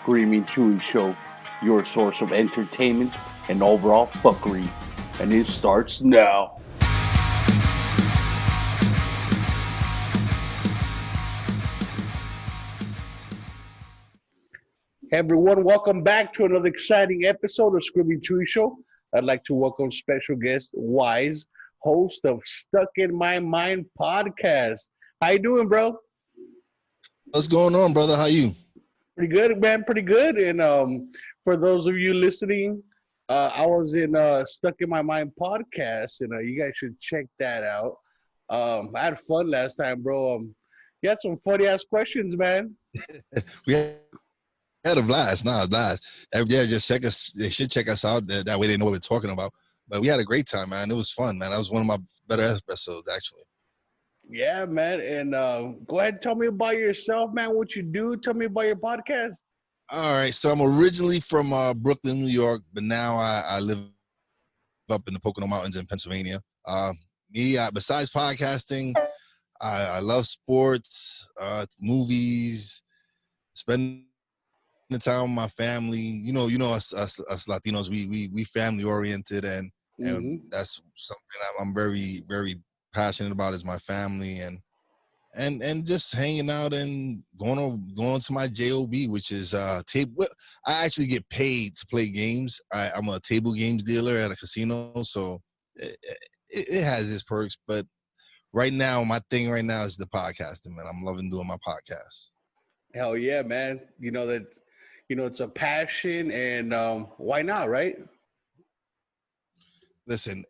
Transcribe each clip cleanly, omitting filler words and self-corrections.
Screaming Chewy Show, your source of entertainment and overall fuckery. And it starts now. Hey everyone, welcome back to another exciting episode of Screaming Chewy Show. I'd like to welcome special guest Wize, host of Stuck in My Mind podcast. How you doing, bro? What's going on, brother? How you? Pretty good, man. Pretty good. And for those of you listening, I was in Stuck in My Mind podcast, and you guys should check that out. I had fun last time, bro. You had some funny ass questions, man. We had a blast. Nah, a blast. Yeah, just check us. They should check us out. That way they know what we're talking about. But we had a great time, man. It was fun, man. That was one of my better episodes, actually. Yeah, man. And go ahead and tell me about yourself, man. What you do. Tell me about your podcast. All right. So I'm originally from Brooklyn, New York, but now I live up in the Pocono Mountains in Pennsylvania. Besides podcasting, I love sports, movies, spending the time with my family. You know us Latinos, we family oriented, and that's something I'm very, very passionate about is my family and just hanging out and going to my job, which is table. I actually get paid to play games. I'm a table games dealer at a casino, so it has its perks. But right now, my thing right now is the podcasting, man. I'm loving doing my podcast. Hell yeah, man. You know that. You know it's a passion, and why not, right? Listen,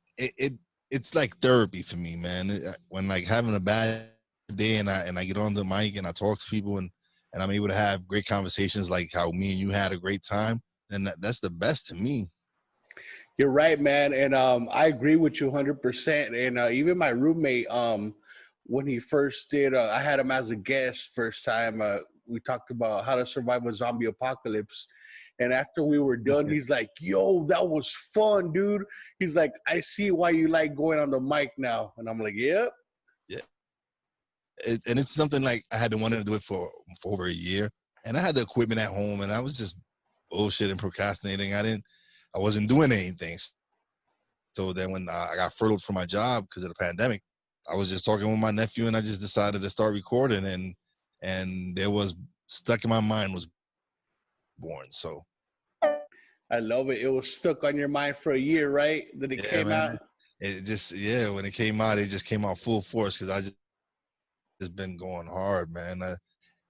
it's like therapy for me, man. When like having a bad day and I get on the mic and I talk to people and I'm able to have great conversations like how me and you had a great time, then that's the best to me. You're right, man, and I agree with you 100%. And even my roommate, when he first did, I had him as a guest first time. We talked about how to survive a zombie apocalypse, and after we were done, he's like, "Yo, that was fun, dude." He's like, "I see why you like going on the mic now," and I'm like, "Yep." Yeah, and it's something like I had been wanting to do it for over a year, and I had the equipment at home, and I was just bullshit and procrastinating. I wasn't doing anything. So then when I got furloughed from my job because of the pandemic, I was just talking with my nephew and I just decided to start recording and there was Stuck in My Mind was born. So I love it. It was stuck on your mind for a year, right? Then it yeah, came out. man. When it came out, it just came out full force because I just been going hard, man.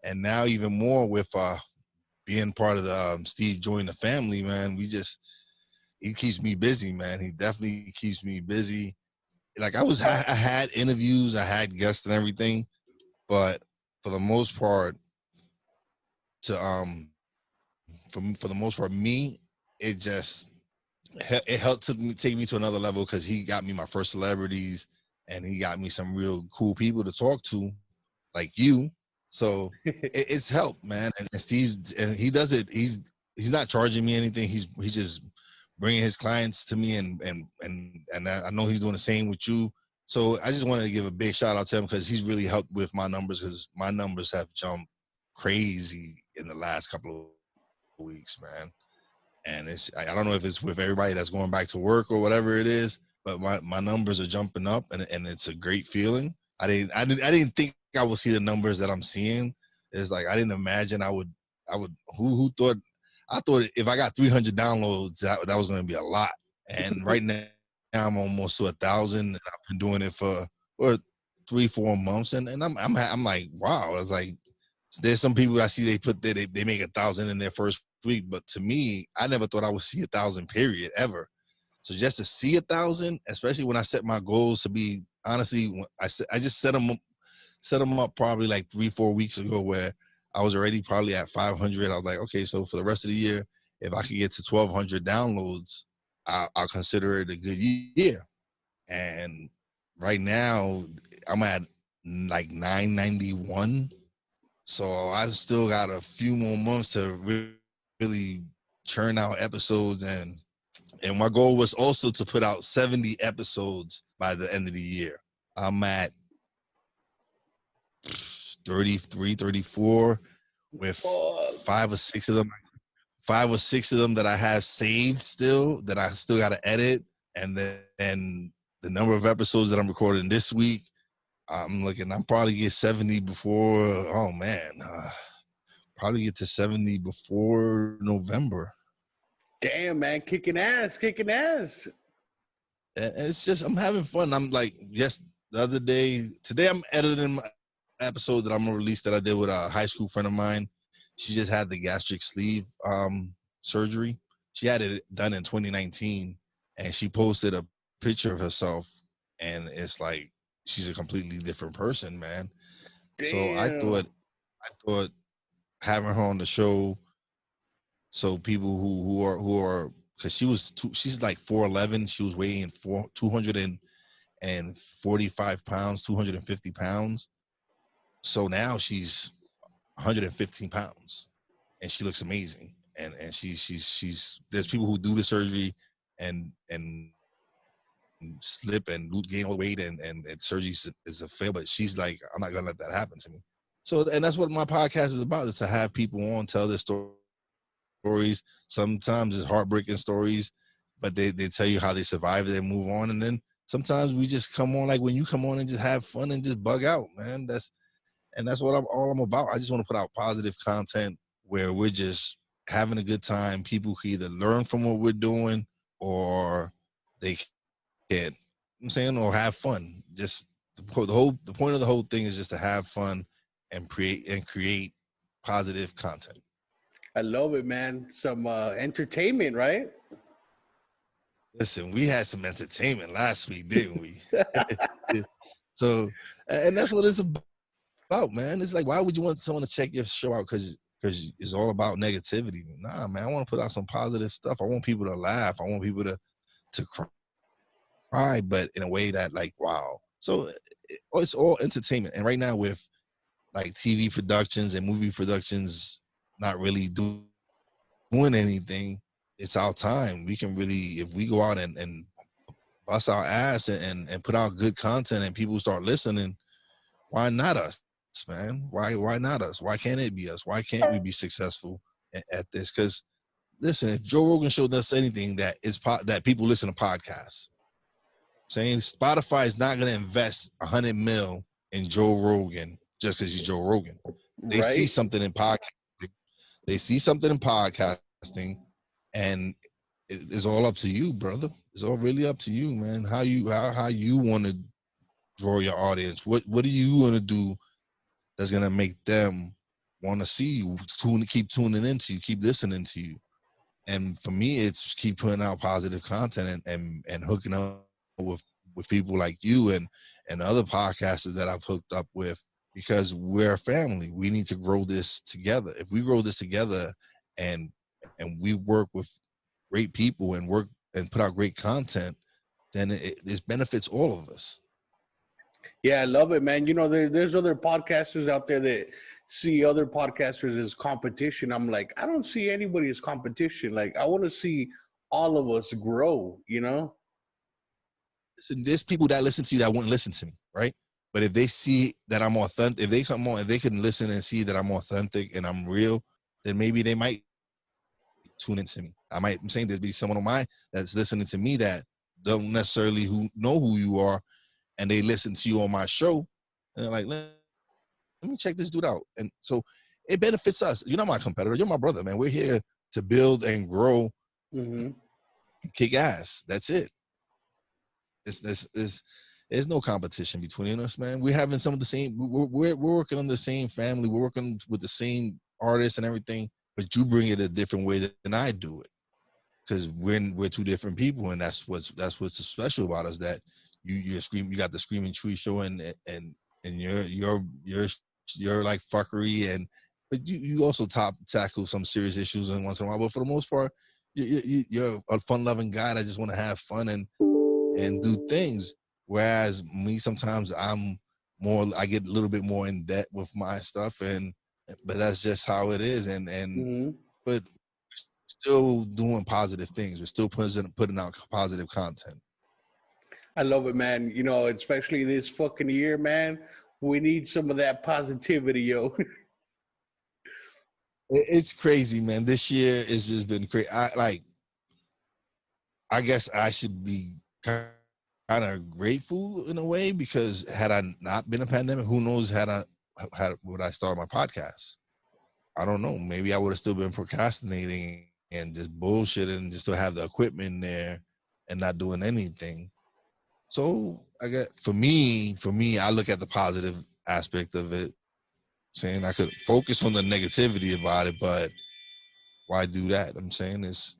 And now even more with being part of the Steve joined the family, man. He keeps me busy, man. He definitely keeps me busy. Like I had interviews, I had guests and everything, but for the most part, to for the most part, me, it just it helped to take me to another level because he got me my first celebrities and he got me some real cool people to talk to, like you. So it's helped, man. And Steve's and he does it. He's not charging me anything. He's just bringing his clients to me and I know he's doing the same with you. So I just wanted to give a big shout out to him because he's really helped with my numbers because my numbers have jumped crazy in the last couple of weeks, man. And I don't know if it's with everybody that's going back to work or whatever it is, but my numbers are jumping up and it's a great feeling. I didn't think I would see the numbers that I'm seeing. It's like I didn't imagine I would who thought I thought if I got 300 downloads that was going to be a lot. And right now I'm almost to 1,000 and I've been doing it for 3-4 months and I'm like wow. I was like there's some people I see they make 1,000 in their first week, but to me, I never thought I would see 1,000 period ever. So just to see 1,000, especially when I set my goals to be honestly, I just set them up probably like 3-4 weeks ago where I was already probably at 500. I was like, okay, so for the rest of the year, if I could get to 1,200 downloads, I'll consider it a good year. And right now, I'm at like 991. So I've still got a few more months to really churn out episodes and my goal was also to put out 70 episodes by the end of the year. I'm at 33, 34 with 5 or 6 of them 5 or 6 of them that I have saved still that I still got to edit, and then the number of episodes that I'm recording this week, I'm probably get 70 before. Oh man, probably get to 70 before November. Damn, man, kicking ass, kicking ass. And it's just I'm having fun. I'm like, yes, today I'm editing my episode that I'm gonna release that I did with a high school friend of mine. She just had the gastric sleeve surgery. She had it done in 2019, and she posted a picture of herself, and it's like she's a completely different person, man. So Damn. I thought having her on the show, so people who are because she's like 4'11", she was weighing 245 pounds, 250 pounds. So now she's 115 pounds, and she looks amazing. And she's there's people who do the surgery and slip and gain all the weight, and surgery is a fail. But she's like, I'm not gonna let that happen to me. So, and that's what my podcast is about, is to have people on, tell their stories. Sometimes it's heartbreaking stories, but they tell you how they survive, they move on. And then sometimes we just come on, like when you come on and just have fun and just bug out, man. That's what I'm about. I just want to put out positive content where we're just having a good time. People can either learn from what we're doing, or they can, I'm saying, or have fun. Just the point of the whole thing is just to have fun and create positive content. I love it, man. Some entertainment, right? Listen, we had some entertainment last week, didn't we? So, and that's what it's about, man. It's like, why would you want someone to check your show out because it's all about negativity? Nah, man, I want to put out some positive stuff. I want people to laugh. I want people to cry, but in a way that, like, wow. So it's all entertainment. And right now with like TV productions and movie productions not really doing anything, it's our time. We can really, if we go out and bust our ass and put out good content and people start listening, why not us, man? Why not us? Why can't it be us? Why can't we be successful at this? Because listen, if Joe Rogan showed us anything, that that people listen to podcasts. Saying Spotify is not going to invest 100 mil in Joe Rogan just because he's Joe Rogan. They see Right? something in podcasting. They see something in podcasting, and it's all up to you, brother. It's all really up to you, man. How you want to draw your audience? What do you want to do that's gonna make them want to see you, keep tuning into you, keep listening to you? And for me, it's keep putting out positive content and hooking up with people like you and other podcasters that I've hooked up with, because we're a family. We need to grow this together. If we grow this together and we work with great people and work and put out great content, then this benefits all of us. Yeah, I love it, man. You know, there's other podcasters out there that see other podcasters as competition. I'm like, I don't see anybody as competition. Like, I want to see all of us grow, you know? Listen, there's people that listen to you that wouldn't listen to me, right? But if they see that I'm authentic, if they come on, if they can listen and see that I'm authentic and I'm real, then maybe they might tune into me. I'm saying there'd be someone of mine that's listening to me that don't necessarily know who you are, and they listen to you on my show, and they're like, let me check this dude out. And so it benefits us. You're not my competitor. You're my brother, man. We're here to build and grow Mm-hmm. and kick ass. That's it. There's no competition between us, man. We're having some of the same. We're working on the same family. We're working with the same artists and everything. But you bring it a different way than I do it, because we're two different people, and that's what's special about us. That you got the Screaming Tree show, and you're like fuckery, but you also tackle some serious issues in once in a while. But for the most part, you're a fun-loving guy that just want to have fun and do things. Whereas me, sometimes I get a little bit more in debt with my stuff, but that's just how it is. Mm-hmm. But still doing positive things. We're still putting out positive content. I love it, man. You know, especially this fucking year, man. We need some of that positivity, yo. It's crazy, man. This year has just been crazy. I guess I should be kind of grateful in a way, because had I not been a pandemic, who knows would I start my podcast? I don't know. Maybe I would have still been procrastinating and just bullshitting and just to have the equipment there and not doing anything. So I got for me, I look at the positive aspect of it, saying I could focus on the negativity about it, but why do that? I'm saying it's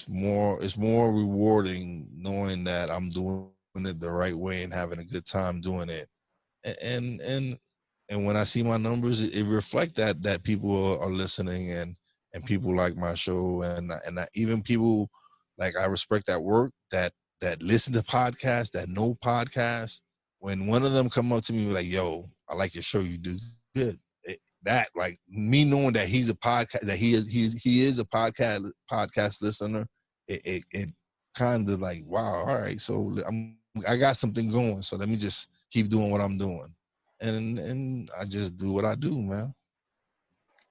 more rewarding knowing that I'm doing it the right way and having a good time doing it. And and and when I see my numbers, it reflect that people are listening, and people like my show, and even people like I respect at work that listen to podcasts, that know podcasts. When one of them come up to me like, "Yo, I like your show. You do good." That, like, me knowing that he's a podcast, that he is a podcast listener, it kind of like, wow, all right, so I got something going, so let me just keep doing what I'm doing, and I just do what I do, man.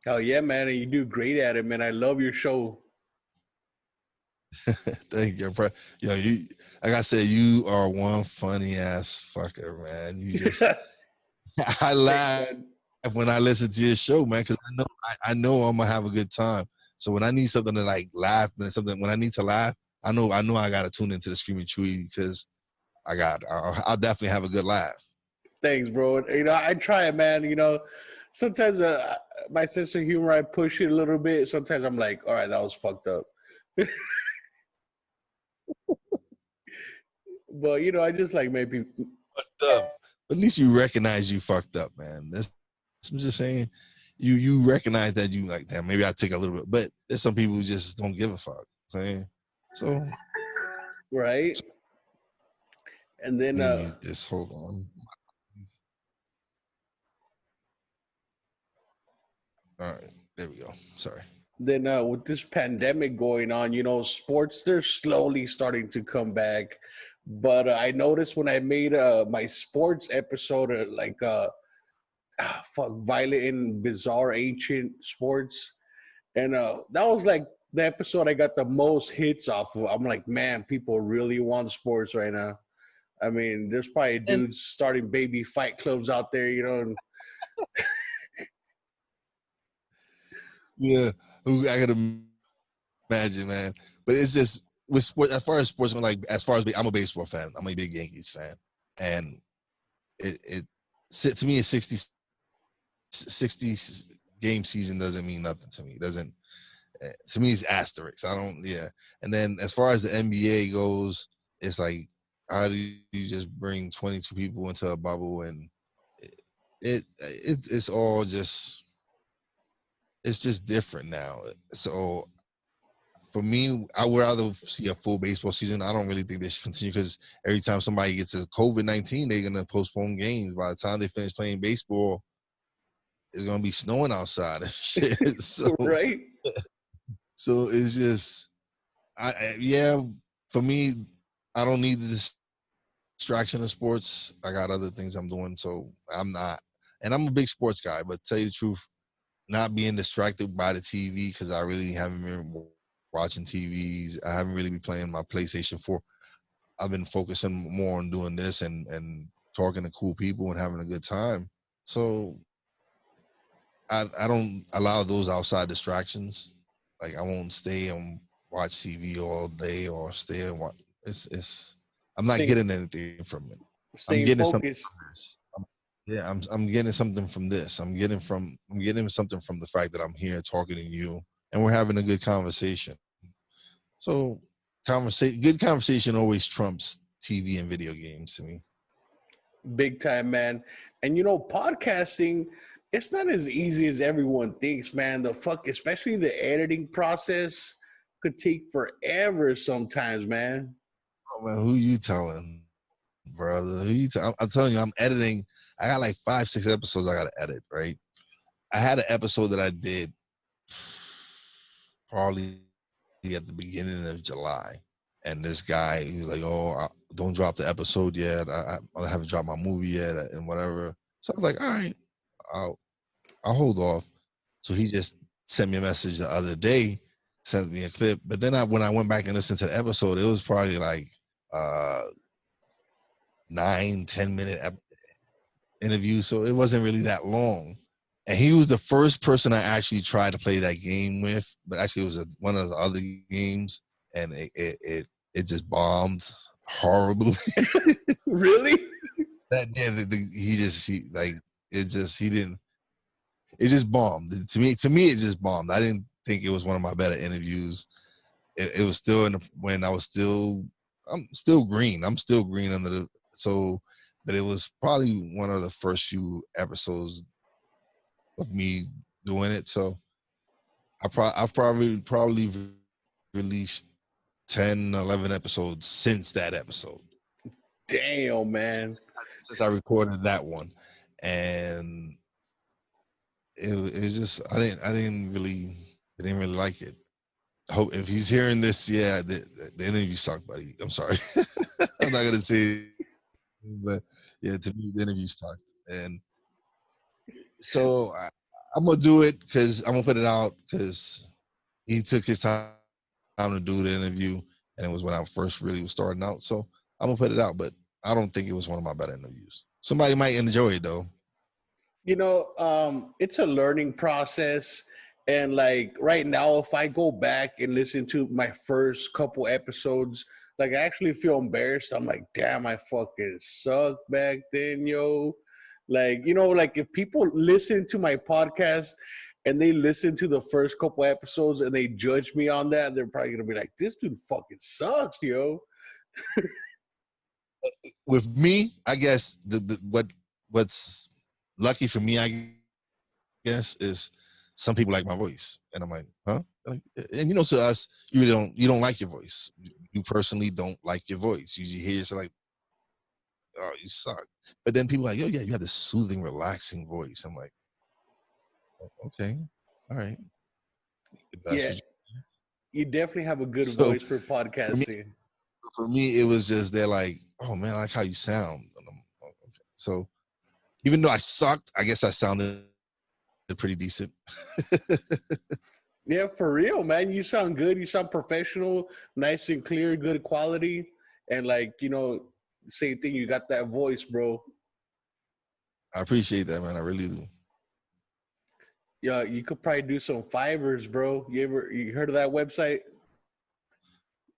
Oh yeah, man, and you do great at it, man. I love your show. Thank you, bro. Yo, you, like I said, you are one funny ass fucker, man. You just, I Thanks, laugh man. when I listen to your show, man, because I know I'm gonna have a good time. So when I need something to like laugh, and something when I need to laugh, I know I gotta tune into the Screaming Chewy, because I'll definitely have a good laugh. Thanks, bro. You know, I try it, man. You know, sometimes my sense of humor, I push it a little bit. Sometimes I'm like, all right, that was fucked up. But you know, I just like maybe. Fucked up. But at least you recognize you fucked up, man. I'm just saying, you recognize that you like, damn, maybe I take a little bit, but there's some people who just don't give a fuck. Saying so. Right. And Let then me mute this. Hold on. All right, there we go. Sorry. with this pandemic going on, you know, sports, they're slowly starting to come back. But I noticed when I made my sports episode, fuck, violent and bizarre ancient sports, and that was like the episode I got the most hits off of. I'm like, man, people really want sports right now. I mean, there's probably And dudes starting baby fight clubs out there, you know. And yeah, I gotta imagine, man. But it's just with sport. As far as sports, like as far as I'm a baseball fan, I'm a big Yankees fan, and it to me, a 60 game season doesn't mean nothing to me. It doesn't. To me, it's asterisks. I don't. Yeah. And then as far as the NBA goes, it's like, how do you just bring 22 people into a bubble, and it's all just, it's just different now. So for me, I would rather see a full baseball season. I don't really think they should continue, because every time somebody gets a COVID-19, they're gonna postpone games. By the time they finish playing baseball, it's gonna be snowing outside and shit. So right? so it's just, yeah. For me, I don't need the distraction of sports. I got other things I'm doing, so I'm not. And I'm a big sports guy, but tell you the truth, not being distracted by the TV, because I really haven't been watching TVs. I haven't really been playing my PlayStation 4. I've been focusing more on doing this, and talking to cool people and having a good time. So I don't allow those outside distractions. Like, I won't stay and watch TV all day, or stay and watch. It's I'm not Staying getting anything from it. I'm staying getting something focused. from this. Yeah, I'm getting something from this. I'm getting something from the fact that I'm here talking to you, and we're having a good conversation. So good conversation always trumps TV and video games to me. Big time, man. And you know, podcasting, it's not as easy as everyone thinks, man. The fuck, especially the editing process could take forever sometimes, man. Oh man, who you telling, brother? I'm telling you, I'm editing. I got like 5, 6 episodes I gotta edit, right? I had an episode that I did probably at the beginning of July. And this guy, he's like, "Oh, don't drop the episode yet. I haven't dropped my movie yet, and whatever." So I was like, "All right, I'll hold off." So he just sent me a message the other day, sent me a clip. But then when I went back and listened to the episode, it was probably like 9-10 minute interview, so it wasn't really that long. And he was the first person I actually tried to play that game with, but actually it was one of the other games, and it just bombed horribly. Really? That he didn't. It just bombed. To me, it just bombed. I didn't think it was one of my better interviews. It was still when I'm still green. I'm still green under the but it was probably one of the first few episodes of me doing it. So I've probably released 10, 11 episodes since that episode. Damn, man. Since I recorded that one, and it was just I didn't really like it. I hope if he's hearing this, yeah, the interview sucked, buddy. I'm sorry. I'm not gonna say it, but yeah, to me the interview sucked. And so I'm gonna do it because I'm gonna put it out because he took his time to do the interview, and it was when I first really was starting out. So I'm gonna put it out, but I don't think it was one of my better interviews. Somebody might enjoy it though. It's a learning process. And like right now, if I go back and listen to my first couple episodes, like I actually feel embarrassed. I'm like, damn, I fucking sucked back then, yo. Like, like if people listen to my podcast and they listen to the first couple episodes and they judge me on that, they're probably gonna be like, this dude fucking sucks, yo. With me, I guess what's lucky for me, I guess, is some people like my voice, and I'm like, huh? And to us, you don't like your voice. You personally don't like your voice. You hear yourself like, oh, you suck. But then people are like, yo, yeah, you have this soothing, relaxing voice. I'm like, oh, okay, all right. If that's Yeah, what you definitely have a good so voice for for me, podcasting. it was just they're like, oh man, I like how you sound. And I'm, oh, okay. So even though I sucked, I guess I sounded pretty decent. Yeah, for real, man. You sound good. You sound professional, nice and clear, good quality. And like, same thing, you got that voice, bro. I appreciate that, man. I really do. Yeah, you could probably do some Fivers, bro. You heard of that website?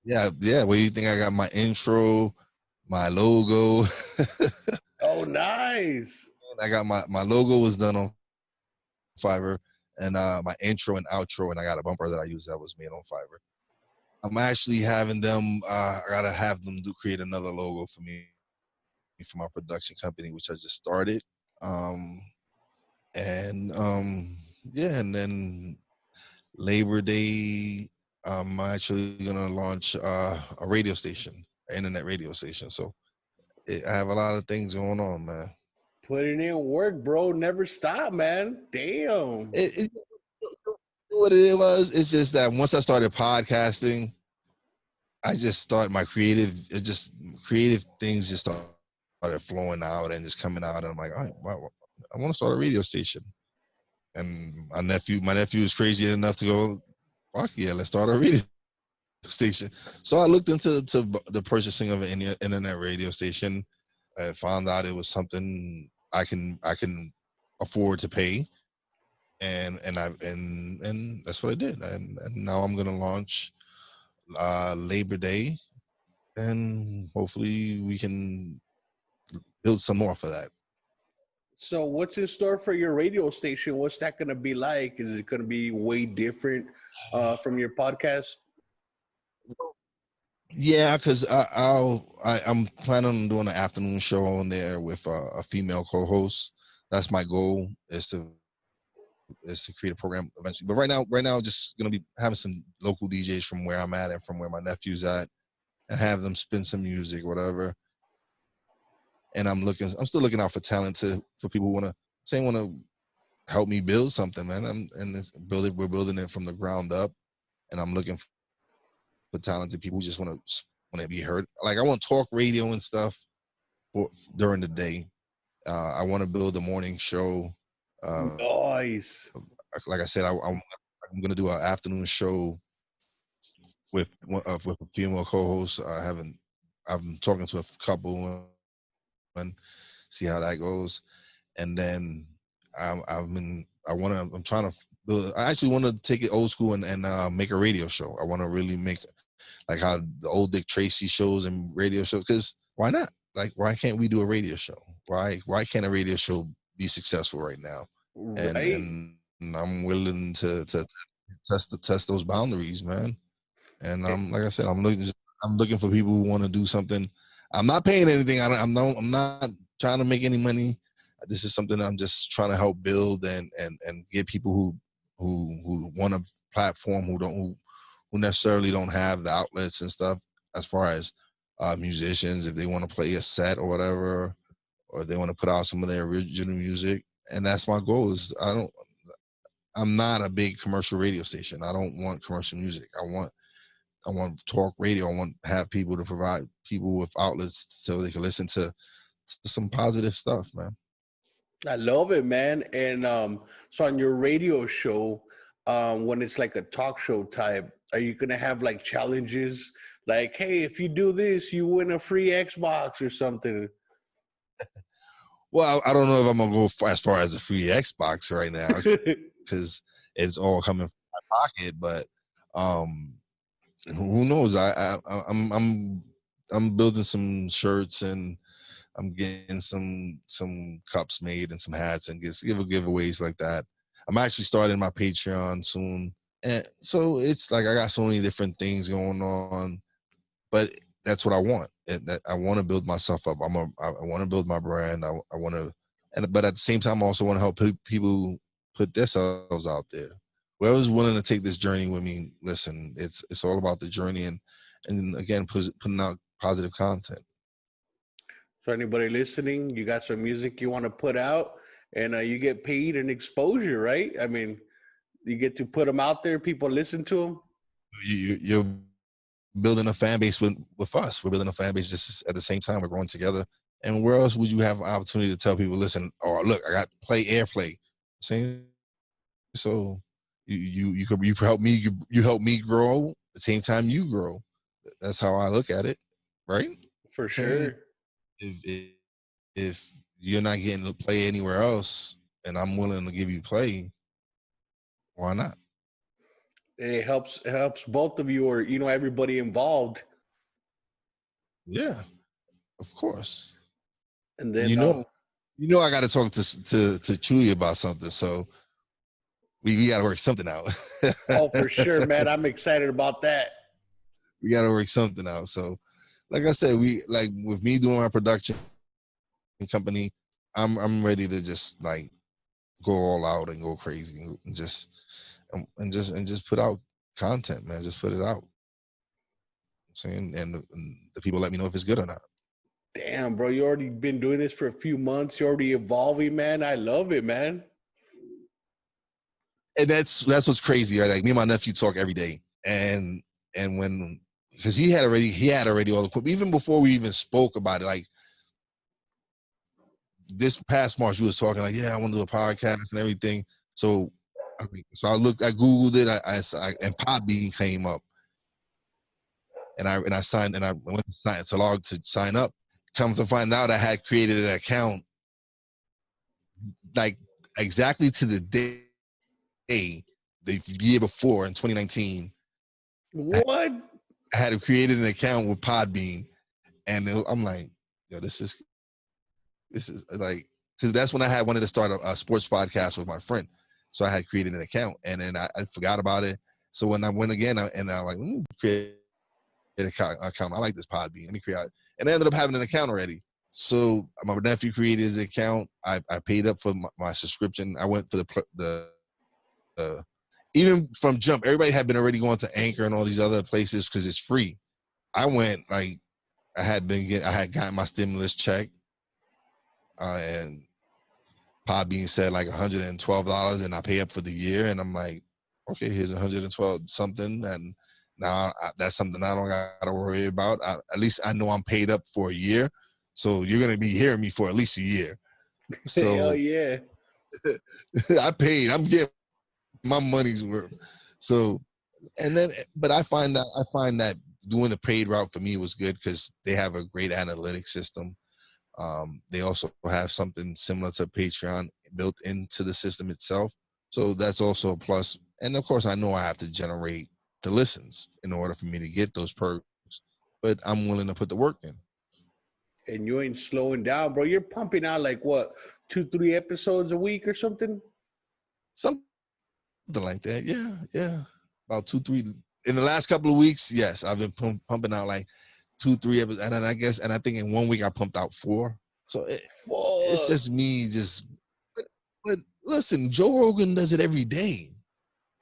Yeah. Where do you think I got my intro, my logo? Oh, nice. I got my logo was done on Fiverr, and my intro and outro, and I got a bumper that I use that was made on Fiverr. I'm actually having them. I gotta have them create another logo for me for my production company, which I just started. Um, and yeah, and then Labor Day, I'm actually gonna launch a radio station, an internet radio station. So I have a lot of things going on, man. Putting in work, bro. Never stop, man. Damn. What it was, it's just that once I started podcasting, I just started my creative things just started flowing out and just coming out. And I'm like, all right, wow, I want to start a radio station. And my nephew is crazy enough to go, fuck yeah, let's start a radio station. So I looked into the purchasing of an internet radio station. I found out it was something I can afford to pay, and that's what I did. And now I'm gonna launch Labor Day, and hopefully we can build some more for that. So what's in store for your radio station? What's that going to be like? Is it going to be way different from your podcast? Yeah, because I'm planning on doing an afternoon show on there with a female co-host. That's my goal is to create a program eventually. But right now, just gonna be having some local DJs from where I'm at and from where my nephew's at, and have them spin some music, whatever. And I'm still looking out for talent for people who want to help me build something, man. We're building it from the ground up, and I'm looking for talented people who just want to be heard. Like I want to talk radio and stuff during the day. I want to build a morning show. Nice. Like I said, I I'm gonna do an afternoon show with a female co-host. I'm talking to a couple and see how that goes. And then I'm trying to build. I actually want to take it old school and make a radio show. I want to really make like how the old Dick Tracy shows and radio shows. Because why not? Like, why can't we do a radio show? Why can't a radio show be successful right now? And Right. and I'm willing to test those boundaries, man. And Eh, like I said, I'm looking for people who want to do something. I'm not paying anything. I'm not trying to make any money. This is something I'm just trying to help build and get people who want a platform, who necessarily don't have the outlets and stuff, as far as musicians, if they want to play a set or whatever, or if they want to put out some of their original music. And that's my goal. I'm not a big commercial radio station. I don't want commercial music. I want talk radio. I want to have people to provide people with outlets so they can listen to some positive stuff, man. I love it, man. And so on your radio show, when it's like a talk show type, are you gonna have like challenges? Like, hey, if you do this, you win a free Xbox or something. Well, I don't know if I'm gonna go as far as a free Xbox right now because it's all coming from my pocket. But who knows? I'm building some shirts and I'm getting some cups made and some hats and giveaways like that. I'm actually starting my Patreon soon, and so it's like I got so many different things going on. But that's what I want. That I want to build myself up. I want to build my brand. I want to, but at the same time, I also want to help people put themselves out there. Whoever's willing to take this journey with me, listen, it's all about the journey and again, putting out positive content. So anybody listening, you got some music you want to put out, and you get paid and exposure, right? I mean, you get to put them out there. People listen to them. You're building a fan base with us. We're building a fan base just at the same time. We're growing together. And where else would you have an opportunity to tell people, listen, or look, I got airplay. Saying so, you help me. You help me grow. At the same time, you grow. That's how I look at it, right? For Saying sure. if you're not getting to play anywhere else, and I'm willing to give you play, why not? It helps both of you, or everybody involved. Yeah, of course. And And then I got to talk to Chewy about something. So we got to work something out. oh, for sure, man, I'm excited about that. We got to work something out. So, like I said, with me doing my production company, I'm ready to just like go all out and go crazy and just put out content, man. Just put it out. Saying and the people let me know if it's good or not. Damn, bro, you already been doing this for a few months. You're already evolving, man. I love it, man. And that's what's crazy, right? Like me and my nephew talk every day, and when because he had already all the equipment even before we even spoke about it. Like this past March, we was talking like, yeah, I want to do a podcast and everything. So I Googled it, and Podbean came up, and I signed, and I went to log to sign up. Come to find out, I had created an account like exactly to the day the year before in 2019. What? I had created an account with Podbean, and I'm like, yo, this is like, because that's when I wanted to start a sports podcast with my friend. So I had created an account, and then I forgot about it. So when I went again, and I like, let me create an account. I like this Podbean. Let me create, and I ended up having an account already. So my nephew created his account. I paid up for my subscription. I went for the even from jump. Everybody had been already going to Anchor and all these other places because it's free. I went like I had gotten my stimulus check, and Podbean said like $112, and I pay up for the year, and I'm like, okay, here's 112 something, and now that's something I don't got to worry about. At least I know I'm paid up for a year, so you're gonna be hearing me for at least a year. Hell So yeah. I paid. I'm getting my money's worth. So, and then, but I find that doing the paid route for me was good because they have a great analytics system. They also have something similar to Patreon built into the system itself. So that's also a plus. And of course, I know I have to generate the listens in order for me to get those perks, but I'm willing to put the work in. And you ain't slowing down, bro. You're pumping out like what, 2-3 episodes a week or something? Something like that. Yeah, yeah. About 2-3 in the last couple of weeks. Yes, I've been pumping out like 2-3 episodes, and then I think in 1 week I pumped out 4. So it's Fuck. just me. But listen, Joe Rogan does it every day.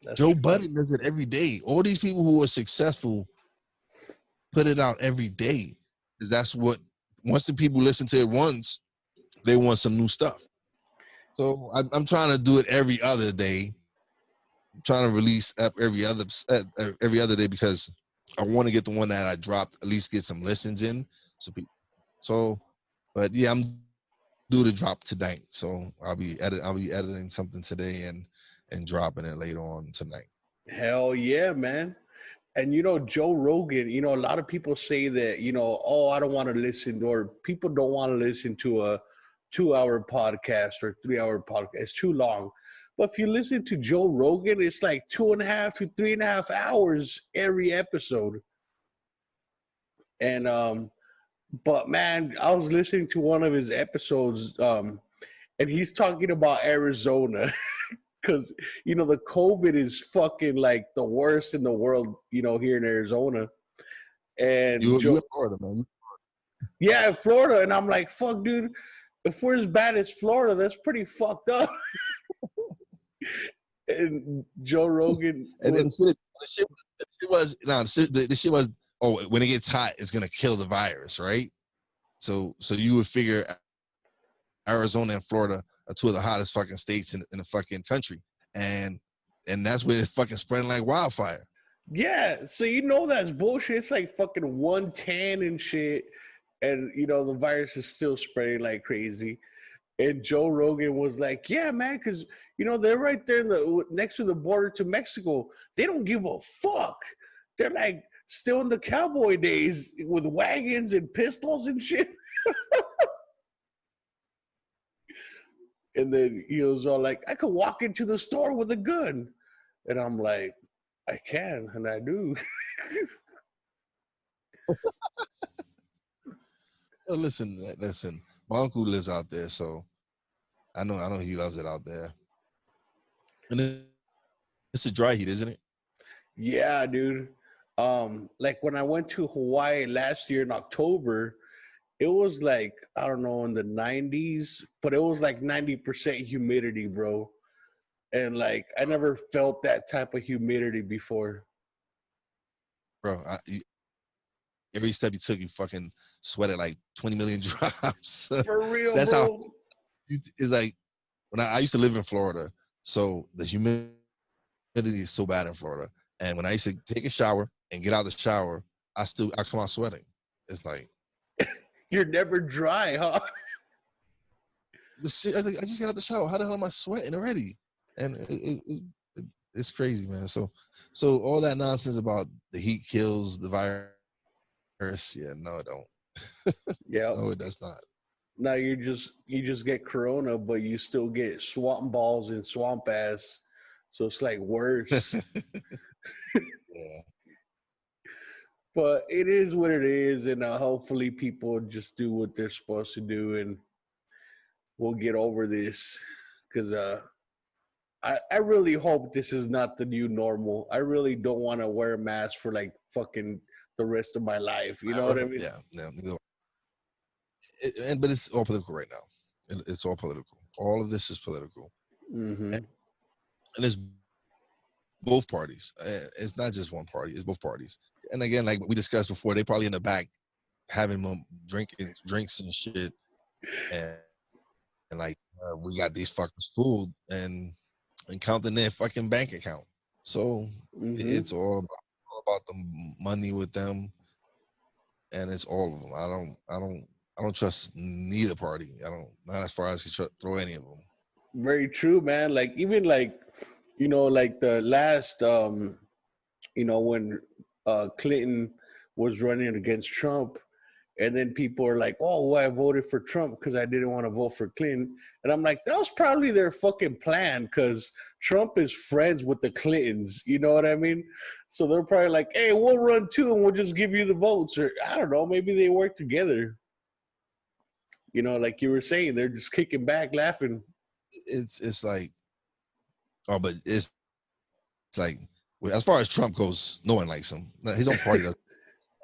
That's Joe true. Budden does it every day. All these people who are successful put it out every day because that's what. Once the people listen to it once, they want some new stuff. So I'm trying to do it every other day. I'm trying to release up every other day because I want to get the one that I dropped at least get some listens in. So, but yeah, I'm due to drop tonight. So I'll be editing something today and dropping it later on tonight. Hell yeah, man. And Joe Rogan, a lot of people say that, oh, I don't want to listen, or people don't want to listen to a 2-hour podcast or 3-hour podcast. It's too long. But if you listen to Joe Rogan, it's like 2.5 to 3.5 hours every episode. And but man, I was listening to one of his episodes, and he's talking about Arizona. Because the COVID is fucking like the worst in the world, here in Arizona. And You in Florida, man? yeah, Florida, and I'm like, fuck, dude. If we're as bad as Florida, that's pretty fucked up. And Joe Rogan, And then the shit was oh, when it gets hot, it's gonna kill the virus, right? So you would figure Arizona and Florida are two of the hottest fucking states in the fucking country, and that's where it's fucking spreading like wildfire. yeah, so that's bullshit. It's like fucking 110 and shit, and the virus is still spreading like crazy. And Joe Rogan was like, "Yeah, man, because they're right there next to the border to Mexico. They don't give a fuck. They're like still in the cowboy days with wagons and pistols and shit." And then he was all like, "I could walk into the store with a gun," and I'm like, "I can, and I do." Well, listen. My uncle lives out there, so I know he loves it out there. And it's a dry heat, isn't it? Yeah, dude. Like when I went to Hawaii last year in October, it was like, I don't know, in the 90s, but it was like 90% humidity, bro. And like I never felt that type of humidity before. Bro, every step you took, you fucking sweated like 20 million drops. For real, That's how bro. it's like when I used to live in Florida, so the humidity is so bad in Florida. And when I used to take a shower and get out of the shower, I come out sweating. It's like You're never dry, huh? the shit. I just got out the shower. How the hell am I sweating already? And it's crazy, man. So all that nonsense about the heat kills the virus. Yeah, no, it don't. Yeah. No, it does not. Now you just get corona, but you still get swamp balls and swamp ass. So it's like worse. Yeah. But it is what it is, and hopefully people just do what they're supposed to do, and we'll get over this. Because I really hope this is not the new normal. I really don't want to wear a mask for like fucking the rest of my life. You know what I mean? Yeah. But it's all political right now. It's all political. All of this is political, Mm-hmm. and it's both parties. It's not just one party. It's both parties. And again, like we discussed before, they probably in the back having them drinking drinks and shit, and like we got these fuckers fooled and counting their fucking bank account. So it's all about the money with them, and it's all of them. I don't trust neither party. Not as far as I can throw any of them. Very true, man. Like even like You know, like the last, when Clinton was running against Trump, and then people are like, "Oh, well, I voted for Trump because I didn't want to vote for Clinton," and I'm like, "That was probably their fucking plan because Trump is friends with the Clintons." You know what I mean? So they're probably like, "Hey, we'll run too, and we'll just give you the votes," or I don't know, maybe they work together. You know, like you were saying, they're just kicking back, laughing. It's like, oh, but it's like, as far as Trump goes, no one likes him. His own party does,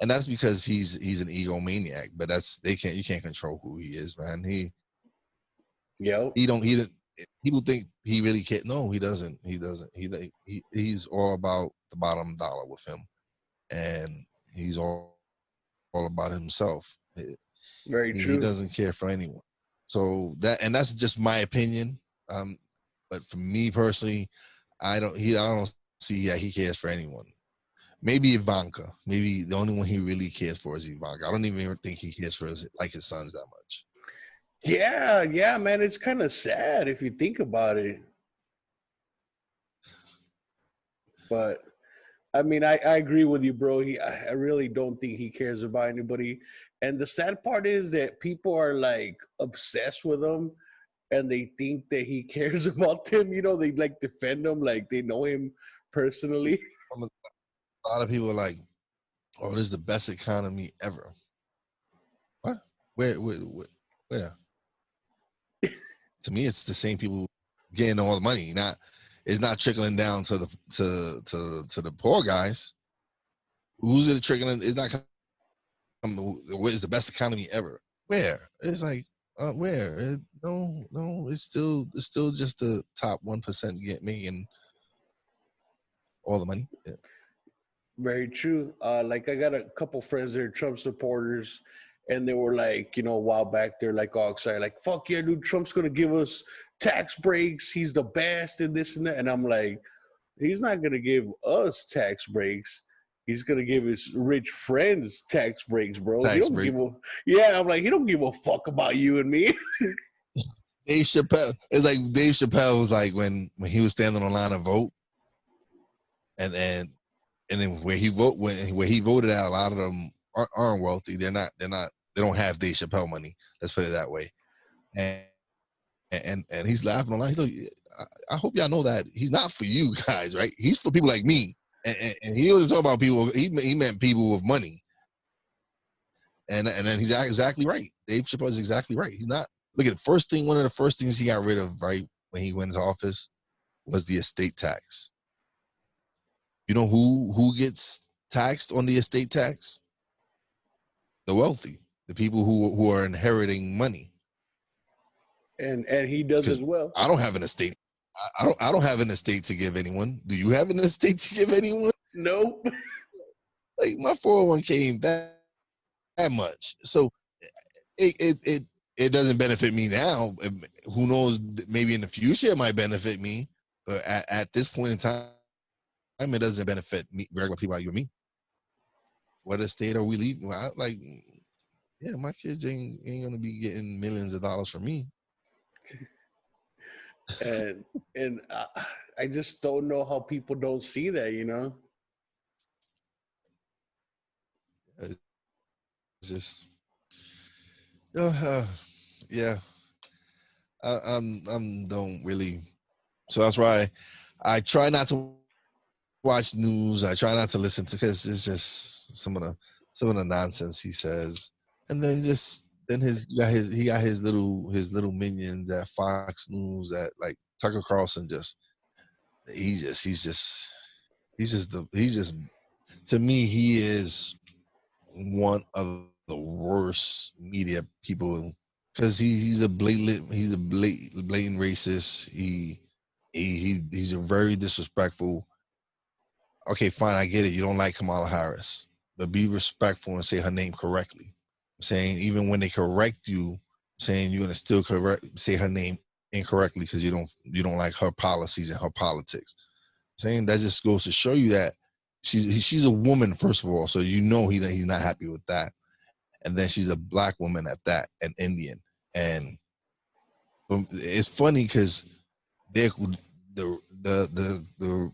and that's because he's an egomaniac. But you can't control who he is, man. Yep. He didn't. People think he really can't. No, he doesn't. He doesn't. He's all about the bottom dollar with him, and he's all about himself. Very He true. doesn't care for anyone. So that's just my opinion. But for me personally, I don't see he cares for anyone. Maybe Ivanka. Maybe the only one he really cares for is Ivanka. I don't even think he cares for his sons that much. Yeah, yeah, man. It's kind of sad if you think about it. But I mean, I agree with you, bro. I really don't think he cares about anybody. And the sad part is that people are like obsessed with him and they think that he cares about them. You know, they like defend him like they know him personally. A lot of people are like, "Oh, this is the best economy ever." What? Where? To me, it's the same people getting all the money. It's not trickling down to the poor guys. Who's it trickling? It's not coming. What is the best economy ever? Where? It's like, where? No. It's still just the top 1% making all the money. Yeah. Very true. Like I got a couple friends that are Trump supporters, and they were like, a while back, they're like all excited, like, "Fuck yeah, dude! Trump's gonna give us tax breaks. He's the best, and this and that." And I'm like, he's not gonna give us tax breaks. He's gonna give his rich friends tax breaks, bro. He Tax don't break. give a yeah. I'm like, he don't give a fuck about you and me. Dave Chappelle. It's like Dave Chappelle was like when he was standing on line to vote, and then where he voted out, a lot of them aren't wealthy. They don't have Dave Chappelle money. Let's put it that way. And he's laughing online. He's like, I hope y'all know that he's not for you guys, right? He's for people like me. And he wasn't talking about people. He meant people with money. And then he's exactly right. Dave Chappelle is exactly right. He's not. Look at one of the first things he got rid of, right, when he went into office, was the estate tax. You know who gets taxed on the estate tax? The wealthy, the people who are inheriting money. And he does as Because well. I don't have an estate. I don't have an estate to give anyone. Do you have an estate to give anyone? Nope. Like my 401k ain't that much. So it doesn't benefit me now. Who knows? Maybe in the future it might benefit me, but at this point in time, it doesn't benefit me, regular people like you and me. What estate are we leaving? Like, yeah, my kids ain't gonna be getting millions of dollars from me. And I just don't know how people don't see that. It's just, yeah. I'm don't really. So that's why I try not to watch news. I try not to listen to, because it's just some of the nonsense he says, and then he got his little minions at Fox News, at like Tucker Carlson. To me, he is one of the worst media people, because he's a blatant racist. He's a very disrespectful. Okay, fine, I get it. You don't like Kamala Harris, but be respectful and say her name correctly. I'm saying, even when they correct you, saying you're gonna still say her name incorrectly because you don't like her policies and her politics. Saying that just goes to show you that she's a woman, first of all, so he's not happy with that. And then she's a black woman at that, an Indian. And it's funny because the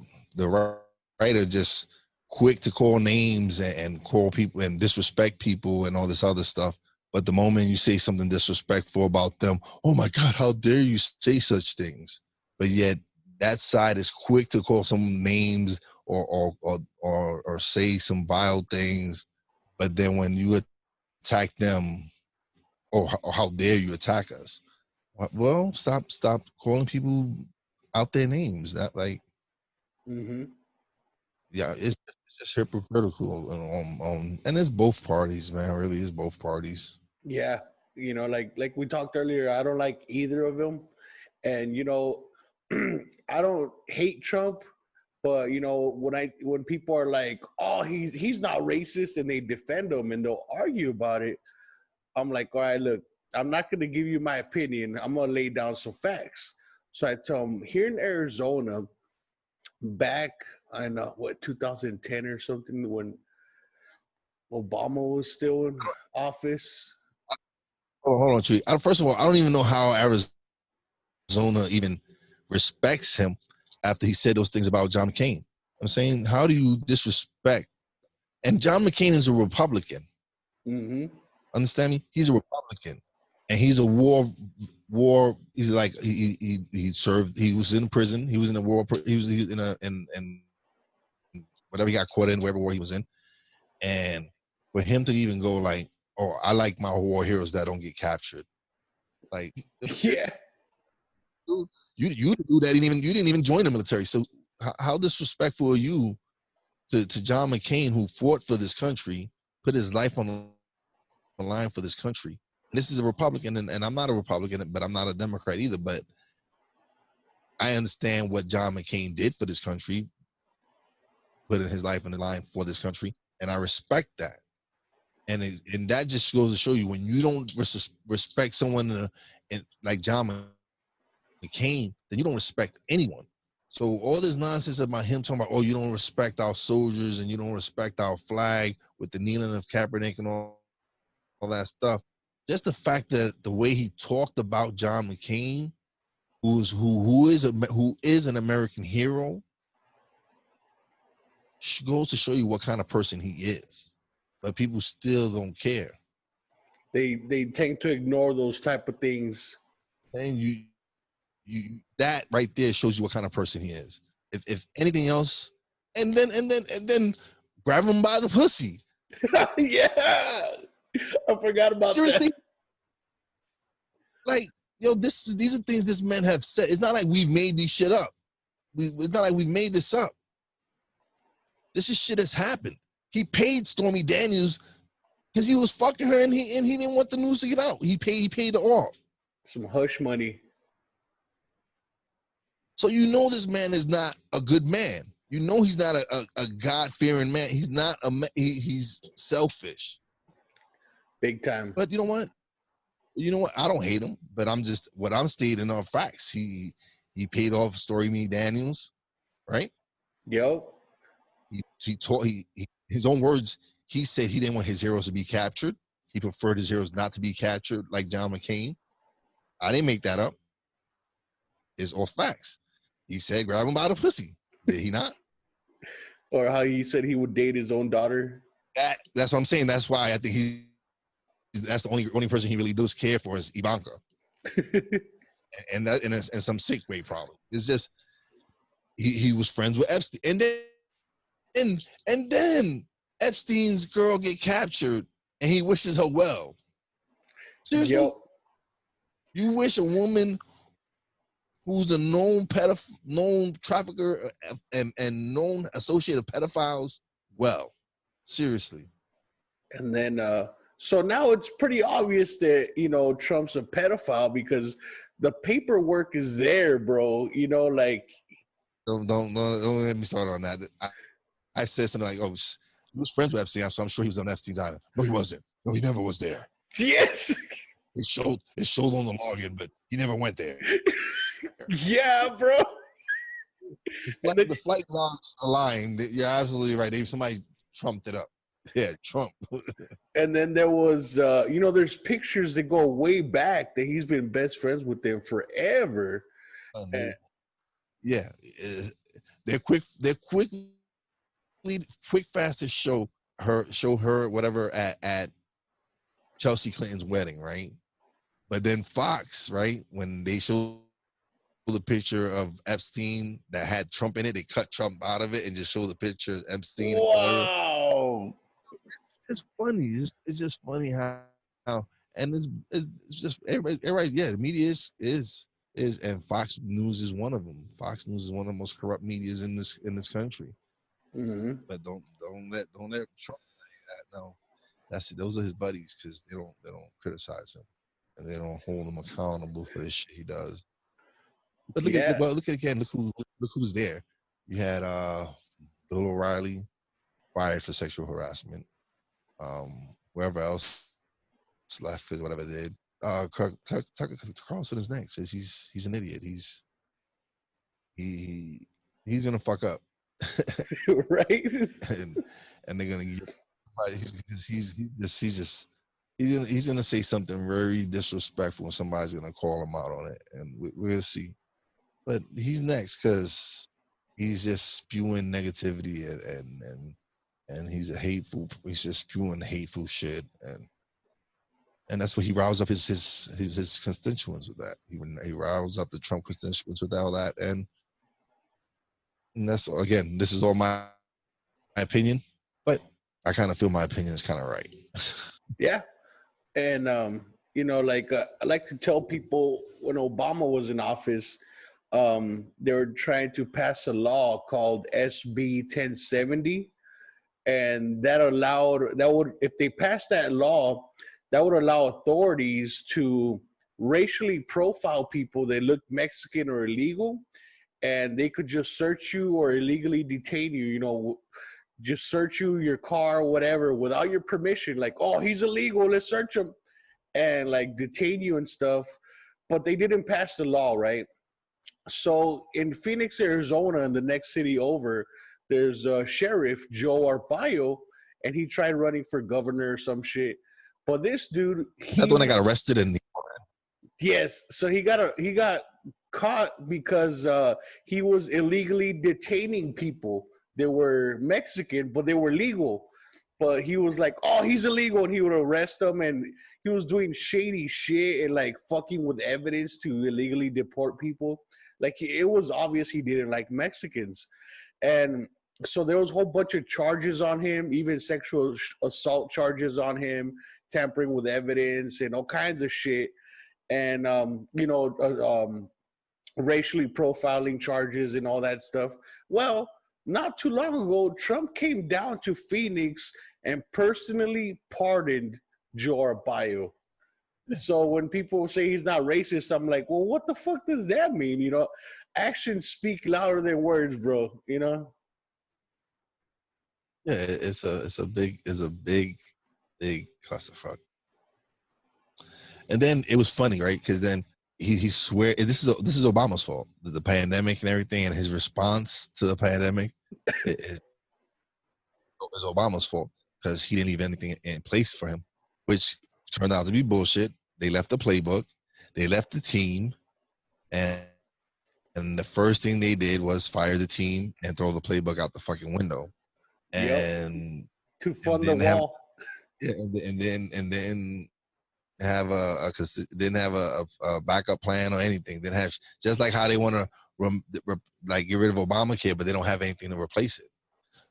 writer just quick to call names and call people and disrespect people and all this other stuff. But the moment you say something disrespectful about them, oh my God, how dare you say such things? But yet that side is quick to call some names or say some vile things. But then when you attack them, or how dare you attack us? Well, stop calling people out their names. That like, yeah, it's just hypocritical. And it's both parties, man. Really, it's both parties. Yeah, like we talked earlier, I don't like either of them, and I don't hate Trump, but when people are like, "Oh, he's not racist," and they defend him and they'll argue about it, I'm like, "All right, look, I'm not going to give you my opinion. I'm going to lay down some facts." So I tell him here in Arizona, back in 2010 or something, when Obama was still in office. Hold on, Tree. First of all, I don't even know how Arizona even respects him after he said those things about John McCain. I'm saying, how do you disrespect? And John McCain is a Republican. Understand me? He's a Republican, and he's a war. He's like he served. He was in prison. He was in a war. He was in whatever he got caught in, whatever war he was in. And for him to even go like, "Oh, I like my war heroes that don't get captured," like, yeah, dude, you do that. You didn't even join the military. So how disrespectful are you to John McCain, who fought for this country, put his life on the line for this country? And this is a Republican, and I'm not a Republican, but I'm not a Democrat either. But I understand what John McCain did for this country, putting his life on the line for this country, and I respect that. And that just goes to show you, when you don't respect someone like John McCain, then you don't respect anyone. So all this nonsense about him talking about, oh, you don't respect our soldiers and you don't respect our flag with the kneeling of Kaepernick and all that stuff. Just the fact that the way he talked about John McCain, who is an American hero, goes to show you what kind of person he is. But people still don't care. They tend to ignore those type of things. And you that right there shows you what kind of person he is. If anything else, and then grab him by the pussy. Yeah, I forgot about Seriously, that. Like, yo, these are things this man have said. It's not like we've made these shit up. It's not like we've made this up. This is shit that's happened. He paid Stormy Daniels because he was fucking her, and he didn't want the news to get out. He paid her off. Some hush money. So you know this man is not a good man. You know he's not a God-fearing man. He's not he's selfish. Big time. But you know what? I don't hate him, but I'm stating are facts. He paid off Stormy Daniels, right? Yep. His own words, he said he didn't want his heroes to be captured. He preferred his heroes not to be captured, like John McCain. I didn't make that up. It's all facts. He said, grab him by the pussy. Did he not? Or how he said he would date his own daughter. That's what I'm saying. That's why I think that's the only person he really does care for is Ivanka. and that in some sick way, probably. It's just he was friends with Epstein. And then Epstein's girl get captured and he wishes her well. Seriously? Yep. You wish a woman who's a known trafficker and known associate of pedophiles well? Seriously. And then so now it's pretty obvious that Trump's a pedophile because the paperwork is there, bro. Like don't let me start on that. I said something like, "Oh, he was friends with Epstein, so I'm sure he was on Epstein's island." No, he wasn't. No, he never was there. Yes. It showed on the login, but he never went there. Yeah, bro. The flight logs aligned. You're absolutely right. Somebody trumped it up. Yeah, Trump. And then there was, there's pictures that go way back that he's been best friends with them forever. yeah, they're quick fast to show her whatever at Chelsea Clinton's wedding, right? But then Fox, right, when they show the picture of Epstein that had Trump in it, they cut Trump out of it and just show the picture of Epstein and whatever. Wow. It's funny. It's just funny how and it's just everybody. Yeah, the media is and Fox News is one of them. Fox News is one of the most corrupt medias in this country. Mm-hmm. But don't let Trump say that. No, those are his buddies because they don't criticize him and they don't hold him accountable for the shit he does. But Yeah. look at again. Look who's there. You had Bill O'Reilly fired for sexual harassment. Wherever else left because whatever they did. Tucker Carlson is next. He's an idiot. He's gonna fuck up, Right. and they're gonna get he's gonna say something very disrespectful and somebody's gonna call him out on it, and we're gonna see. But he's next because he's just spewing negativity and he's just spewing hateful shit and that's what he riles up his constituents with that. He riles up the Trump constituents with all that, and that's again, this is all my opinion, but I kind of feel my opinion is kind of right. Yeah. And like I like to tell people when Obama was in office, they were trying to pass a law called SB 1070, and that would, if they passed that law, that would allow authorities to racially profile people that look Mexican or illegal, and they could just search you or illegally detain you. Just search you, your car, whatever, without your permission. Like, oh, he's illegal, let's search him, and like detain you and stuff. But they didn't pass the law, right? So in Phoenix, Arizona, in the next city over, there's a sheriff, Joe Arpaio, and he tried running for governor or some shit. But this dude, Is that the one that got arrested in yes, so he got caught because he was illegally detaining people. They were Mexican, but they were legal. But he was like, "Oh, he's illegal," and he would arrest them, and he was doing shady shit and like fucking with evidence to illegally deport people. Like it was obvious he didn't like Mexicans, and so there was a whole bunch of charges on him, even sexual assault charges on him, tampering with evidence, and all kinds of shit, and racially profiling charges and all that stuff. Well, not too long ago, Trump came down to Phoenix and personally pardoned Joe Arpaio. So when people say he's not racist, I'm like, well, what the fuck does that mean? Actions speak louder than words, bro. Yeah, it's a big clusterfuck. And then it was funny, right? Because then he swear this is Obama's fault, the pandemic and everything, and his response to the pandemic is Obama's fault because he didn't leave anything in place for him, which turned out to be bullshit. They left the playbook, they left the team, and the first thing they did was fire the team and throw the playbook out the fucking window. Yep. And To fund the then have wall. and then have didn't have a backup plan or anything. Didn't have just like how they want to like get rid of Obamacare, but they don't have anything to replace it.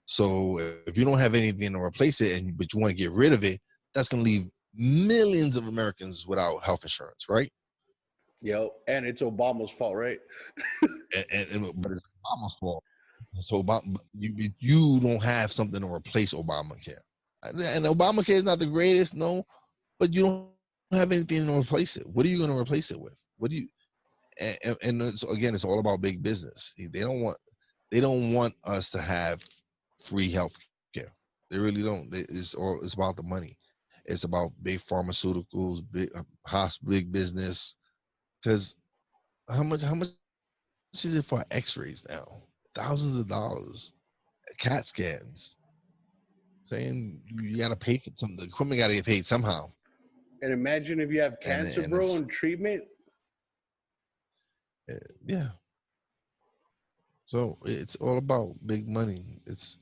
So if you don't have anything to replace it, but you want to get rid of it, that's going to leave millions of Americans without health insurance, right? Yep. And it's Obama's fault, right? But it's Obama's fault. So you don't have something to replace Obamacare, and Obamacare is not the greatest, no, but you don't have anything to replace it. What are you going to replace it with? What do you? And again, it's all about big business. They don't want us to have free health care. They really don't. It's about the money. It's about big pharmaceuticals, big business. Because how much is it for X-rays now? Thousands of dollars. CAT scans. Saying you got to pay for something. The equipment got to get paid somehow. And imagine if you have cancer, bro, and treatment. Yeah. So it's all about big money. It's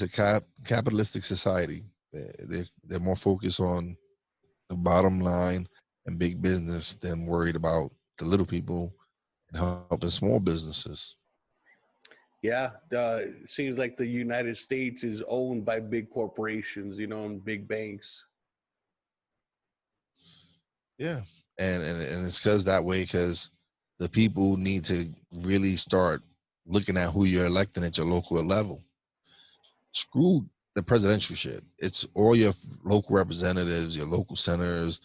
a capitalistic society. They're more focused on the bottom line and big business than worried about the little people and helping small businesses. Yeah, it seems like the United States is owned by big corporations, and big banks. Yeah, and it's because that way because the people need to really start looking at who you're electing at your local level. Screw the presidential shit. It's all your local representatives, your local senators,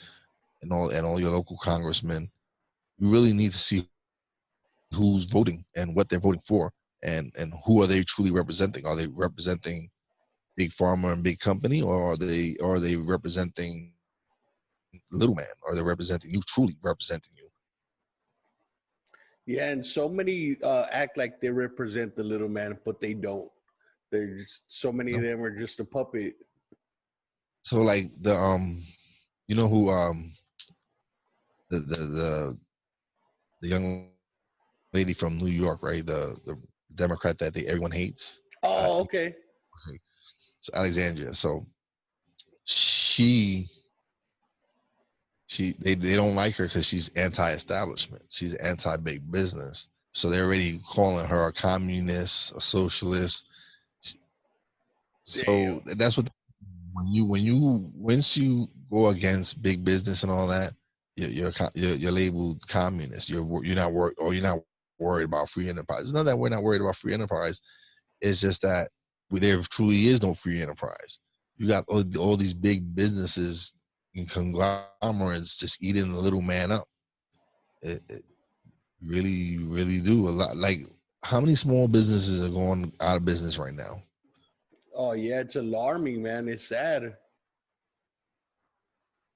and all your local congressmen. You really need to see who's voting and what they're voting for, and who are they truly representing? Are they representing big pharma and big company, or are they representing little man? Are they representing you, truly representing you? Yeah, and so many act like they represent the little man, but they don't. There's so many of No. them are just a puppet. So like you know who the young lady from New York, right? The Democrat that everyone hates. Oh, okay. Okay. So Alexandria. So she they don't like her because she's anti-establishment. She's anti-big business. So they're already calling her a communist, a socialist. So Damn. that's what once you go against big business and all that, you're labeled communist. You're not worried, or you're not worried about free enterprise. It's not that we're not worried about free enterprise. It's just that there truly is no free enterprise. You got all these big businesses and conglomerates just eating the little man up. It really, really do a lot. Like, how many small businesses are going out of business right now? Oh yeah, it's alarming, man. It's sad.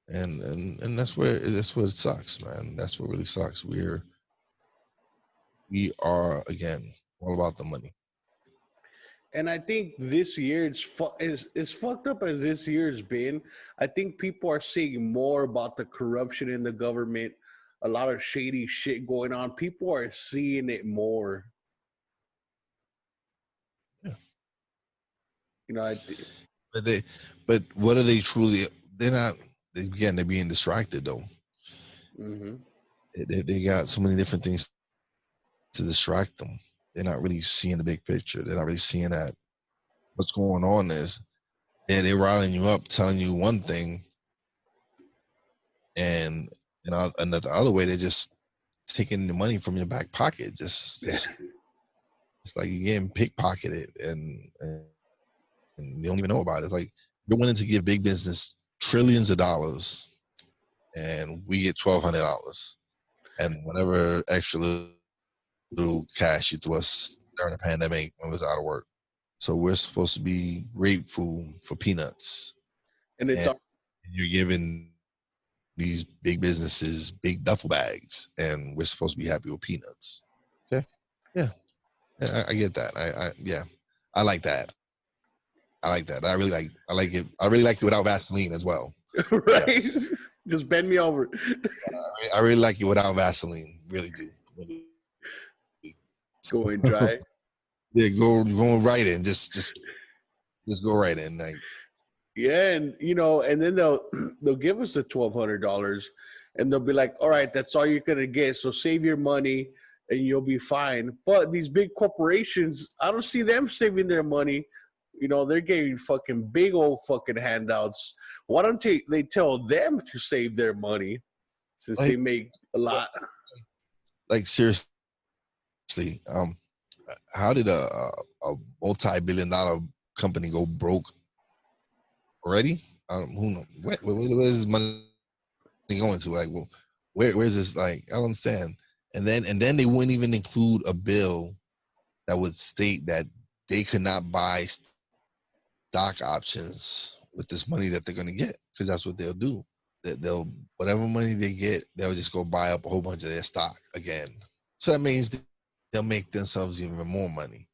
And that's where it sucks, man. That's what really sucks. We are again all about the money. And I think this year it's fucked up as this year's been. I think people are seeing more about the corruption in the government, a lot of shady shit going on. People are seeing it more. Yeah. You know, I th- But but what are they truly? They're not. Again, they're being distracted though. mm-hmm. They got so many different things to distract them. They're not really seeing the big picture. They're not really seeing that what's going on is they're riling you up, telling you one thing, and another other way they're just taking the money from your back pocket. Just it's like you're getting pickpocketed, and you don't even know about it. It's like you're willing to give big business trillions of dollars, and we get $1,200, and whatever extra little cash you threw us during the pandemic when we was out of work. So we're supposed to be grateful for peanuts, And it's and you're giving these big businesses big duffel bags, and we're supposed to be happy with peanuts. Okay, yeah, I get that. Yeah, I like that. I like that. I like it. I really like it without Vaseline as well. right. Yes, Just bend me over. I really like it without Vaseline. Really do. Really. Going dry. Yeah, going right in. Just go right in. Like, Yeah, and and then they'll give us the $1,200, and they'll be like, "All right, that's all you're gonna get. So save your money, and you'll be fine." But these big corporations, I don't see them saving their money. They're getting fucking big old fucking handouts. Why don't they tell them to save their money since they like, make a lot? like seriously, how did a multi-billion-dollar company go broke already? Who knows? Where's this money going to? Like, well, where's this? Like, I don't understand. And then they wouldn't even include a bill that would state that they could not buy stock options with this money that they're going to get, because that's what they'll do. They'll whatever money they get, they'll just go buy up a whole bunch of their stock again. So that means they'll make themselves even more money.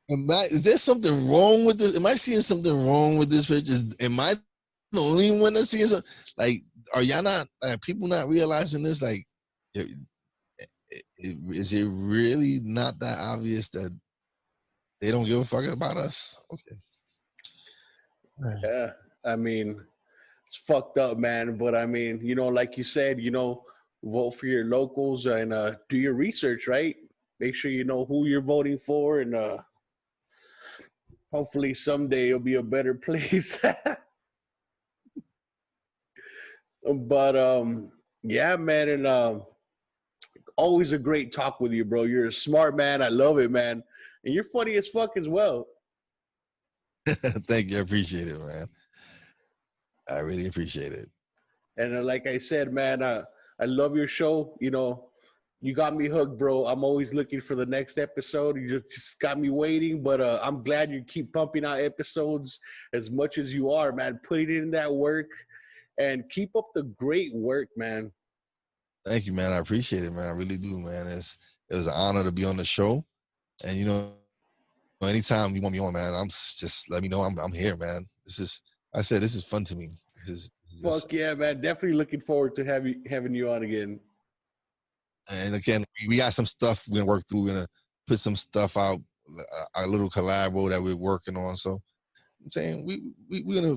Is there something wrong with this? Am I seeing something wrong with this picture? Am I the only one that's seeing something? Like, are y'all not? People not realizing this? Like, Is it really not that obvious that they don't give a fuck about us? Okay. Yeah, I mean, it's fucked up, man. But I mean, like you said, vote for your locals and do your research, right? Make sure you know who you're voting for, and hopefully someday it'll be a better place. But yeah, man, and always a great talk with you, bro. You're a smart man. I love it, man, and you're funny as fuck as well. Thank you. I appreciate it, man. I really appreciate it. And like I said, man, I love your show. You got me hooked, bro. I'm always looking for the next episode. You just got me waiting, but I'm glad you keep pumping out episodes as much as you are, man. Putting in that work and keep up the great work, man. Thank you, man. I appreciate it, man. I really do, man. It was an honor to be on the show. And anytime you want me on, man, just let me know. I'm here, man. This is fun to me. This is just, Fuck yeah, man. Definitely looking forward to having you on again. and again, we got some stuff we're gonna work through. We're gonna put some stuff out, a little collabo that we're working on. So I'm saying we're gonna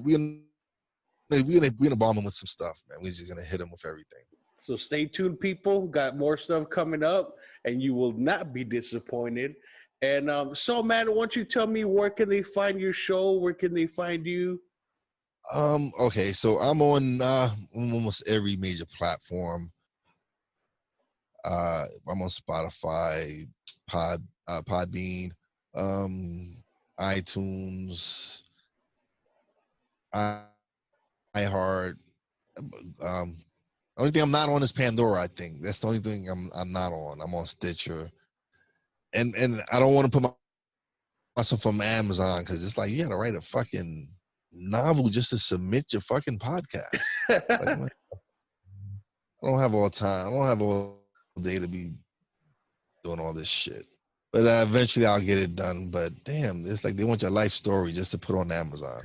bomb them with some stuff, man. We're just gonna hit them with everything. So stay tuned, people. Got more stuff coming up, and you will not be disappointed. And so, man, why don't you tell me where can they find your show? Where can they find you? Okay, so I'm on almost every major platform. I'm on Spotify, Podbean, iTunes, iHeart. Um, only thing I'm not on is Pandora. I think that's the only thing I'm not on. I'm on Stitcher, and I don't want to put myself on Amazon because it's like you got to write a fucking novel just to submit your fucking podcast. Like, I don't have all time. I don't have all day to be doing all this shit. But eventually I'll get it done. But damn, it's like they want your life story just to put on Amazon.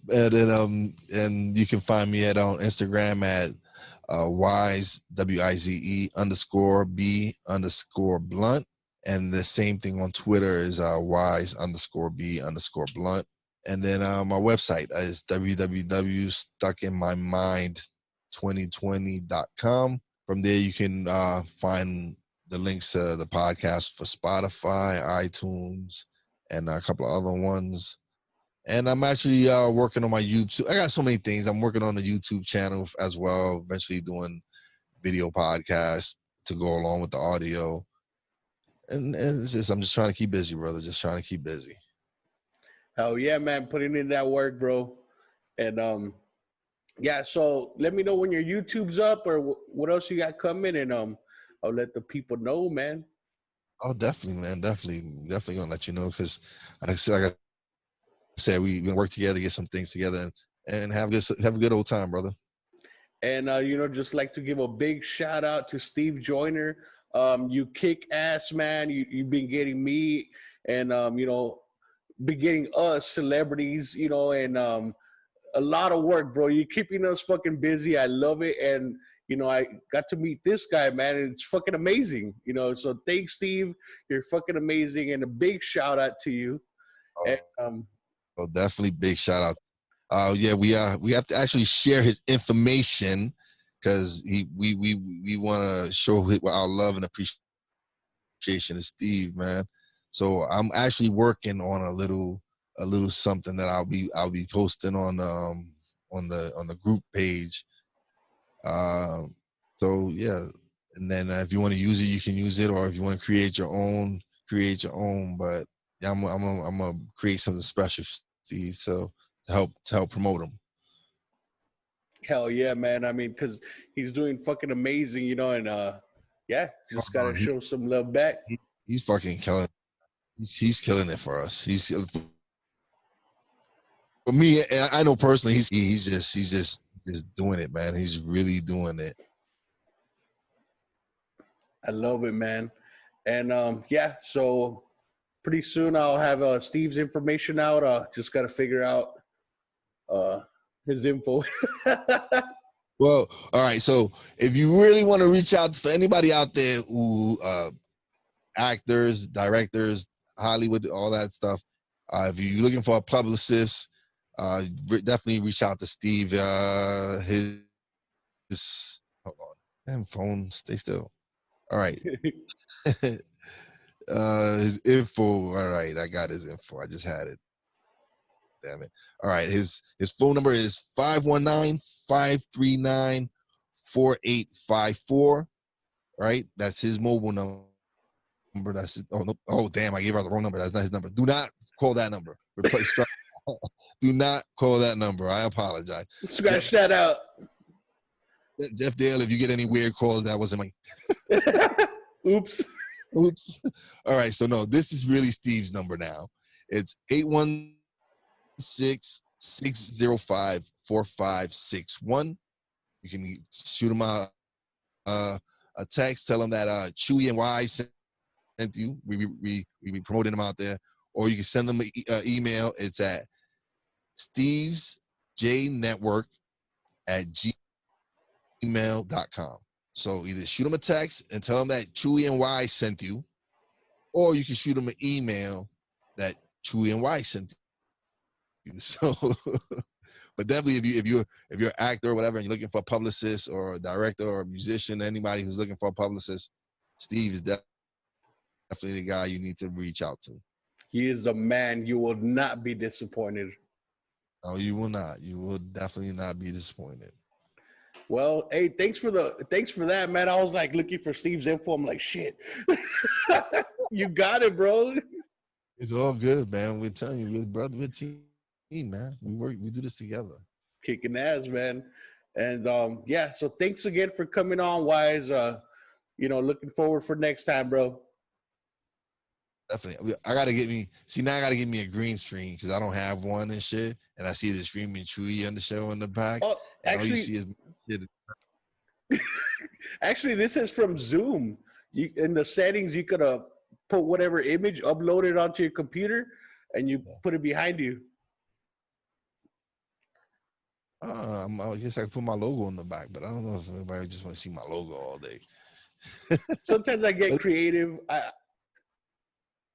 And then and you can find me on Instagram at Wize WIZE _B_blunt. And the same thing on Twitter is Wize _B_blunt. And then my website is www.stuckinmymind2020.com. From there, you can find the links to the podcast for Spotify, iTunes, and a couple of other ones. And I'm actually working on my YouTube. I got so many things. I'm working on the YouTube channel as well, eventually doing video podcasts to go along with the audio. And it's just, I'm just trying to keep busy, brother. Just trying to keep busy. Hell yeah, man, putting in that work, bro. And yeah, so let me know when your YouTube's up or what else you got coming, and I'll let the people know, man. Oh, definitely, man. Definitely gonna let you know because, like I said, we gonna work together, get some things together, and have a good old time, brother. And just like to give a big shout out to Steve Joyner. You kick ass, man. You've been getting me and been getting us celebrities, and a lot of work, bro. You're keeping us fucking busy. I love it. And I got to meet this guy, man, and it's fucking amazing. So thanks, Steve. You're fucking amazing, and a big shout out to you. And, Oh, definitely big shout out. Yeah, we have to actually share his information because we want to show our love and appreciation to Steve, man. So I'm actually working on a little something that I'll be posting on the group page. So yeah, and then if you want to use it, you can use it, or if you want to create your own, create your own. But yeah, I'm gonna create something special, Steve, so to help promote him. hell yeah, man. I mean, because he's doing fucking amazing, and yeah, just gotta show some love back. He's fucking killing. He's killing it for us. He's for me. I know personally, he's just doing it, man. He's really doing it. I love it, man. And yeah, so pretty soon I'll have Steve's information out. Just got to figure out his info. Well, all right. So if you really want to reach out for anybody out there who actors, directors, Hollywood, all that stuff, if you're looking for a publicist, definitely reach out to Steve. His hold on, damn phone, stay still. All right. His info. All right, I got his info. I just had it. Damn it. All right, his phone number is 519-539-4854. Right? That's his mobile number. That's his, oh, no, oh damn, I gave out the wrong number. That's not his number. Do not call that number. Replace do not call that number. I apologize. Scratch that out. Jeff Dale, if you get any weird calls, that wasn't me. Oops. Oops. All right, so no, this is really Steve's number now. It's 816-605-4561. You can shoot him a text, tell him that Chewy and Wize sent you. We be promoting them out there. Or you can send them an email. It's at stevesjnetwork@gmail.com. So either shoot them a text and tell them that Chewy and Wize sent you, or you can shoot them an email that Chewy and Wize sent you. So, but definitely if you're an actor or whatever and you're looking for a publicist or a director or a musician, anybody who's looking for a publicist, Steve is definitely the guy you need to reach out to. He is a man. You will not be disappointed. Oh, you will not. You will definitely not be disappointed. Well, hey, thanks for that, man. I was like looking for Steve's info. I'm like, shit. You got it, bro. It's all good, man. We're telling you, we're brother, we're team, man. We do this together. Kicking ass, man. And yeah, so thanks again for coming on, Wize. Looking forward for next time, bro. Definitely. I gotta get me a green screen because I don't have one and shit. And I see the Screaming Chewy on the show in the back. Oh, and all you see is actually, this is from Zoom. In the settings, you could put whatever image, upload it onto your computer, and you put it behind you. I guess I could put my logo in the back, but I don't know if anybody just want to see my logo all day. Sometimes I get creative.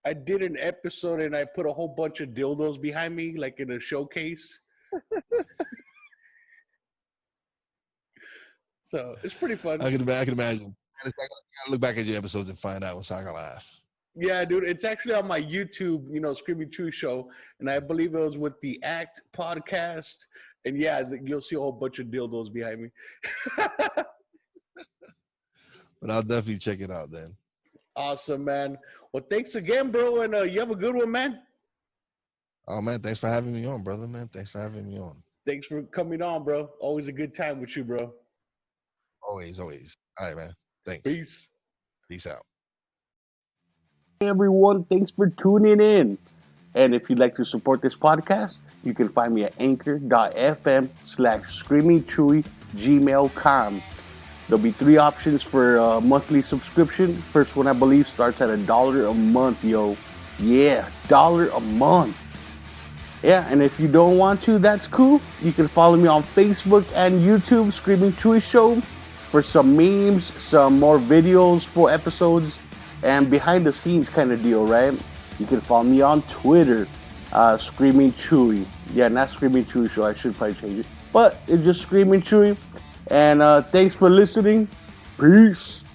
I did an episode and I put a whole bunch of dildos behind me, like in a showcase. So it's pretty fun. I can imagine. I gotta look back at your episodes and find out so I can laugh. Yeah, dude. It's actually on my YouTube, Screaming Chewy show. And I believe it was with the ACT podcast. And yeah, you'll see a whole bunch of dildos behind me. But I'll definitely check it out then. Awesome, man. Well, thanks again, bro. And you have a good one, man. Oh, man. Thanks for having me on, brother, man. Thanks for having me on. Thanks for coming on, bro. Always a good time with you, bro. Always. All right, man. Thanks. Peace out. Hey, everyone. Thanks for tuning in. And if you'd like to support this podcast, you can find me at anchor.fm/screamingchewy@gmail.com. There'll be 3 options for a monthly subscription. First one, I believe, starts at $1 a month, yo. Yeah, $1 a month. Yeah, and if you don't want to, that's cool. You can follow me on Facebook and YouTube, Screaming Chewy Show, for some memes, some more videos, 4 episodes, and behind the scenes kind of deal, right? You can follow me on Twitter, Screaming Chewy. Yeah, not Screaming Chewy Show. I should probably change it. But it's just Screaming Chewy. And thanks for listening. Peace.